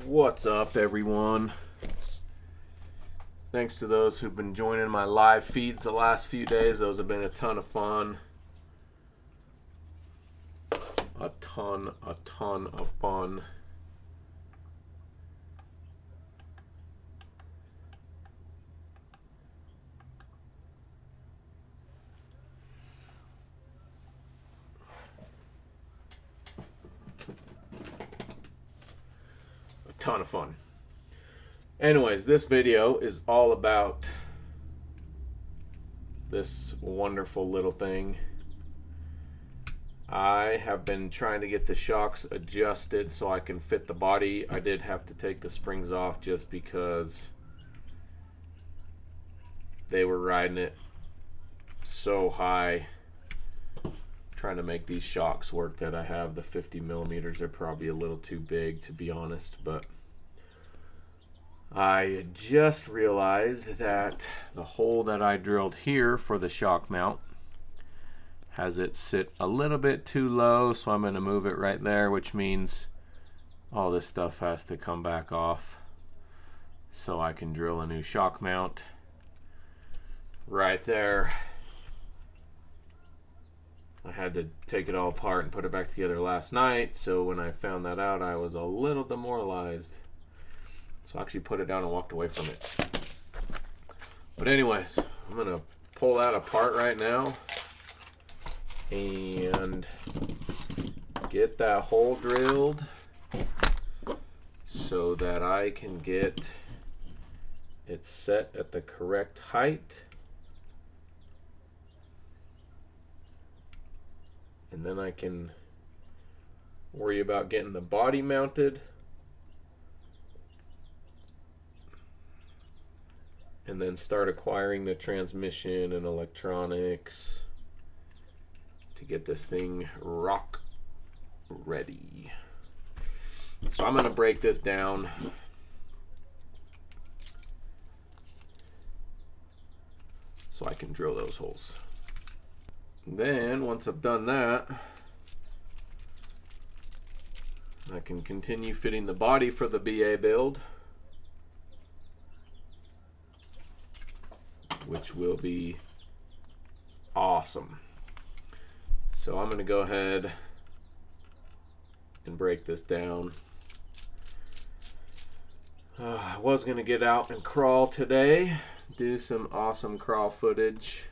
What's up, everyone? Thanks to those who've been joining my live feeds the last few days. Those have been a ton of fun. A ton of fun. Ton of fun. Anyways, this video is all about this wonderful little thing. I have been trying to get the shocks adjusted so I can fit the body. I did have to take the springs off just because they were riding it so high. Trying to make these shocks work that I have. The 50 millimeters are probably a little too big, to be honest, but I just realized that the hole that I drilled here for the shock mount has it sit a little bit too low, so I'm going to move it right there, which means all this stuff has to come back off so I can drill a new shock mount right there. I had to take it all apart and put it back together last night, so when I found that out, I was a little demoralized. So I actually put it down and walked away from it. But anyways, I'm gonna pull that apart right now and get that hole drilled so that I can get it set at the correct height. And then I can worry about getting the body mounted. And then start acquiring the transmission and electronics to get this thing rock ready. So I'm going to break this down. So I can drill those holes. Then, once I've done that, I can continue fitting the body for the BA build, which will be awesome. So I'm going to go ahead and break this down. I was going to get out and crawl today, do some awesome crawl footage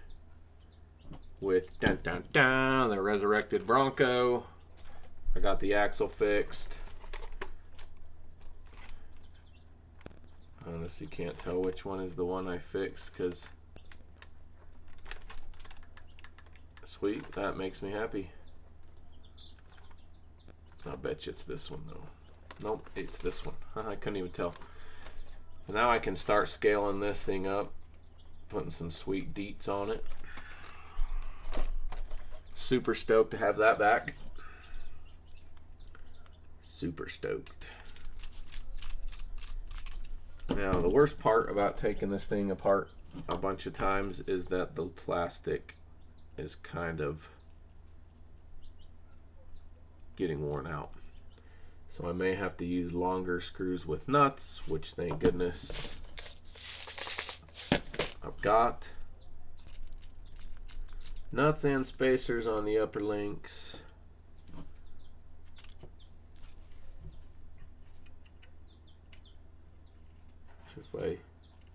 with the resurrected Bronco. I got the axle fixed. I honestly can't tell which one is the one I fixed, because sweet, that makes me happy. I'll bet you it's this one though. Nope, it's this one. I couldn't even tell. Now I can start scaling this thing up, putting some sweet deets on it. Super stoked to have that back. Super stoked. Now, the worst part about taking this thing apart a bunch of times is that the plastic is kind of getting worn out. So I may have to use longer screws with nuts, which thank goodness I've got. Nuts and spacers on the upper links. If I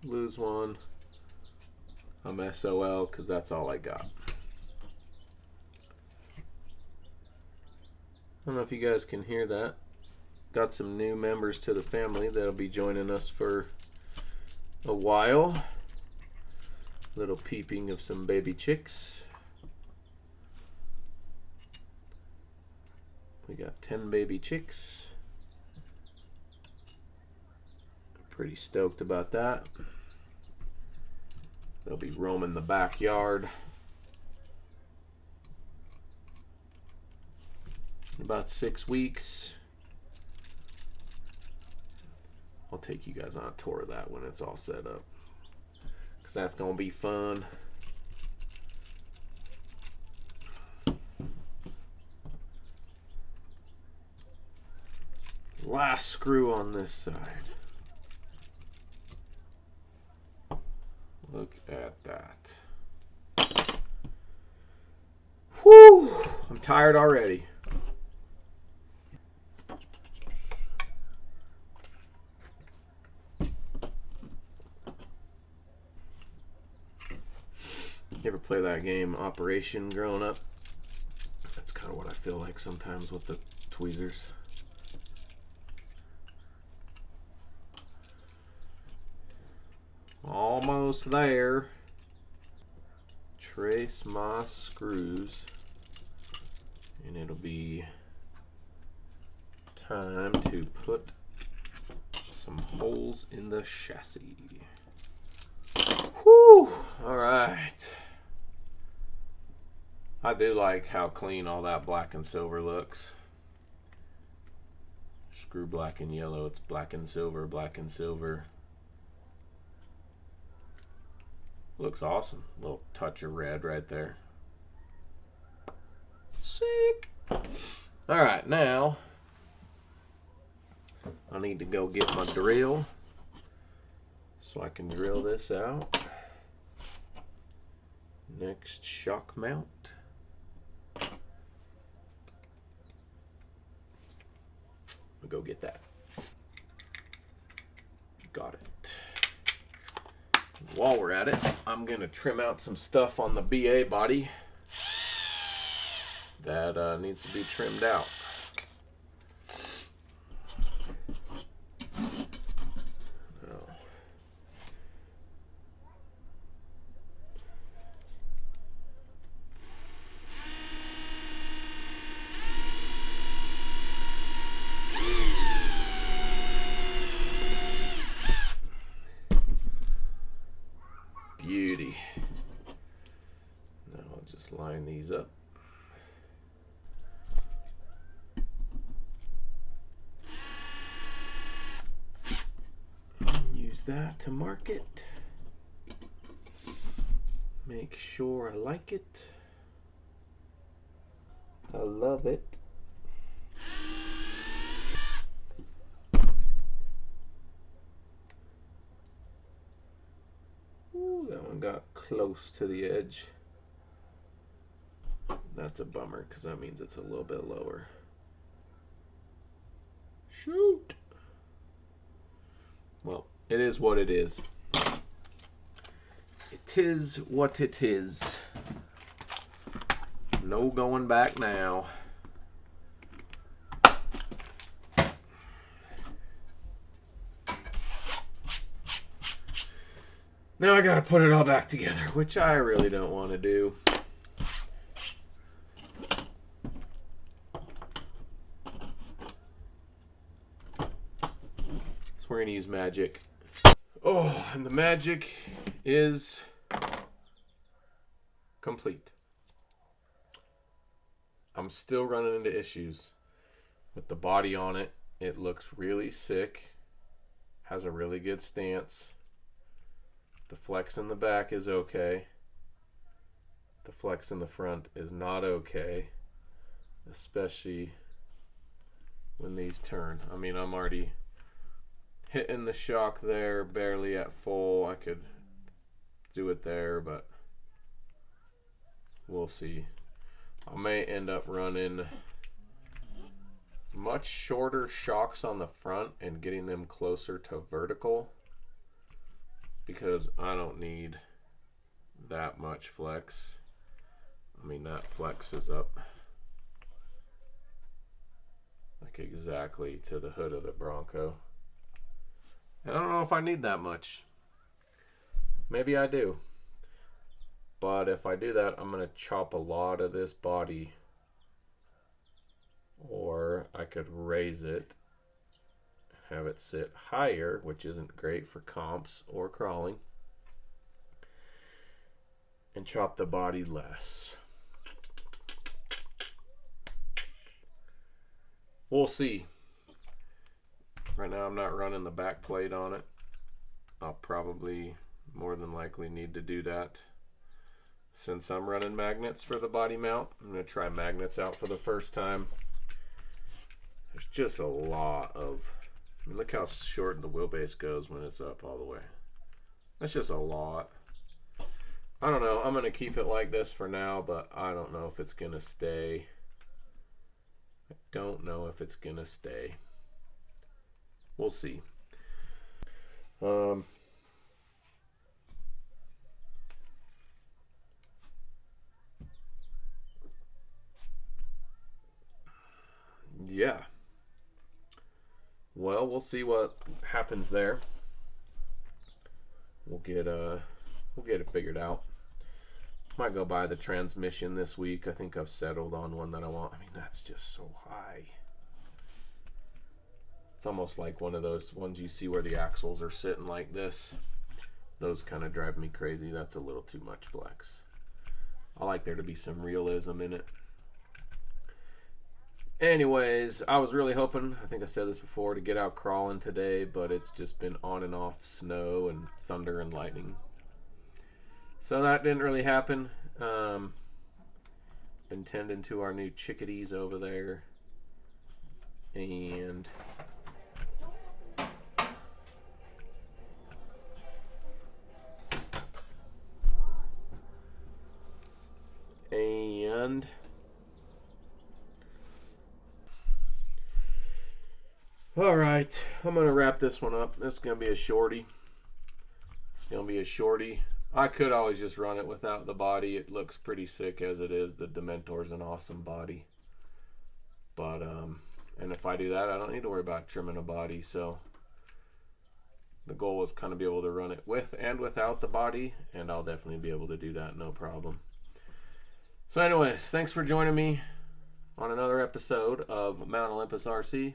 lose one, I'm SOL, because that's all I got. I don't know if you guys can hear that. Got some new members to the family that'll be joining us for a while. Little peeping of some baby chicks. We got 10 baby chicks. Pretty stoked about that. They'll be roaming the backyard in about 6 weeks. I'll take you guys on a tour of that when it's all set up, because that's gonna be fun. last screw on this side. Look at that. Whew! I'm tired already. You ever play that game Operation growing up? That's kind of what I feel like sometimes with the tweezers. Almost there. Trace my screws and it'll be time to put some holes in the chassis. Whew! Alright. I do like how clean all that black and silver looks. Screw black and yellow, it's black and silver, black and silver. Looks awesome. Little touch of red right there. Sick! Alright, now I need to go get my drill so I can drill this out. Next shock mount. I'll go get that. Got it. While we're at it, I'm gonna trim out some stuff on the BA body that needs to be trimmed out. Beauty. Now I'll just line these up. Use that to mark it. Make sure I like it. I love it. Ooh, that one got close to the edge. That's a bummer because that means it's a little bit lower. Shoot! Well, it is what it is. It is what it is. No going back now. Now I gotta put it all back together, which I really don't want to do. So we're gonna use magic. Oh, and the magic is complete. I'm still running into issues with the body on it. It looks really sick. Has a really good stance. The flex in the back is okay. The flex in the front is not okay, especially when these turn. I mean, I'm already hitting the shock there, barely at full. I could do it there, but we'll see. I may end up running much shorter shocks on the front and getting them closer to vertical, because I don't need that much flex. I mean, that flex is up like exactly to the hood of the Bronco. And I don't know if I need that much. Maybe I do. But if I do that, I'm going to chop a lot of this body. Or I could raise it, have it sit higher, which isn't great for comps or crawling, and chop the body less. We'll see. Right now I'm not running the back plate on it. I'll probably more than likely need to do that. Since I'm running magnets for the body mount, I'm going to try magnets out for the first time. There's just a lot of, I mean, look how short the wheelbase goes when it's up all the way. That's just a lot. I don't know. I'm going to keep it like this for now, but I don't know if it's going to stay. I don't know if it's going to stay. We'll see. Yeah. Well, we'll see what happens there. We'll get it figured out. Might go buy the transmission this week. I think I've settled on one that I want. I mean, that's just so high. It's almost like one of those ones you see where the axles are sitting like this. Those kind of drive me crazy. That's a little too much flex. I like there to be some realism in it. Anyways, I was really hoping, I think I said this before, to get out crawling today, but it's just been on and off snow and thunder and lightning. So that didn't really happen. Been tending to our new chickadees over there. And all right, I'm gonna wrap this one up. This is gonna be a shorty. I could always just run it without the body. It looks pretty sick as it is. The Dementor's an awesome body, but and if I do that, I don't need to worry about trimming a body. So the goal is kind of be able to run it with and without the body, and I'll definitely be able to do that, no problem. So anyways, thanks for joining me on another episode of Mount Olympus RC.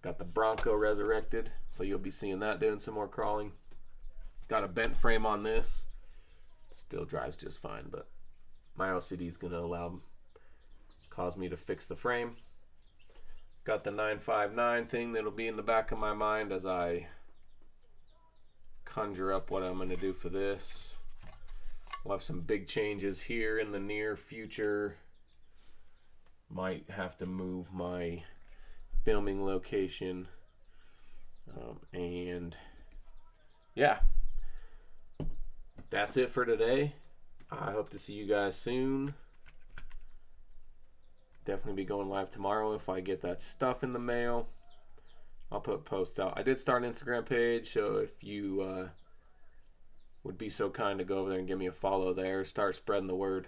Got the Bronco resurrected, so you'll be seeing that doing some more crawling. Got a bent frame on this. Still drives just fine, but my OCD is going to cause me to fix the frame. Got the 959 thing that'll be in the back of my mind as I conjure up what I'm going to do for this. We'll have some big changes here in the near future. Might have to move my filming location. And yeah, that's it for today. I hope to see you guys soon. Definitely be going live tomorrow if I get that stuff in the mail. I'll put posts out. I did start an Instagram page, so if you would be so kind to go over there and give me a follow there, start spreading the word.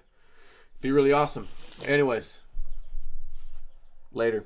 Be really awesome. Anyways, later.